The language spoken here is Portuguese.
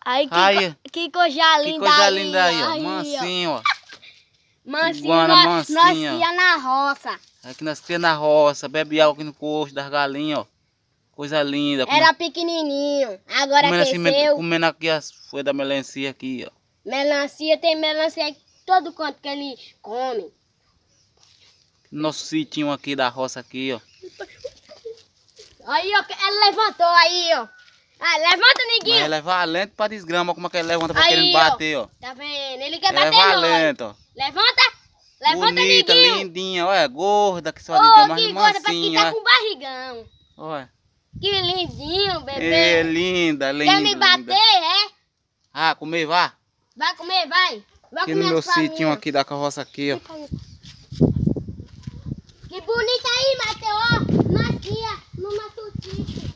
Aí, Aí, que coisa que linda coisa aí. linda aí, ó. Aí, Mansinho, ó. Mansinho, Iguana nós mansinha, ó. ia na roça. Aqui nós criamos na roça, bebe água aqui no coxo das galinhas, ó. Coisa linda. Era pequenininho, agora comendo assim, cresceu. comendo aqui as folhas da melancia aqui, ó. Melancia, tem melancia em todo canto que ele come. Nosso sitinho aqui da roça aqui, ó. Aí, ó, ele levantou aí, ó. Ah, levanta, Mas neguinho. ele é valente pra desgrama, como é que ele levanta pra Aí, querendo bater, ó. Tá vendo? Ele quer Ele é bater nós. valente, ó. Levanta. Levanta, Bonita, neguinho. lindinha, olha, gorda que só de Ô, mas que gorda, parece que mansinha, tá com barrigão. olha. Que lindinho, bebê. É, linda, linda. Quer me bater, linda. é? Ah, comer, vá. Vai comer, vai. Vai Aqui comer no meu as faminhas. sitinho aqui da carroça aqui, ó. Que bonita aí, Mateus, ó. Nós ia no nosso sítio.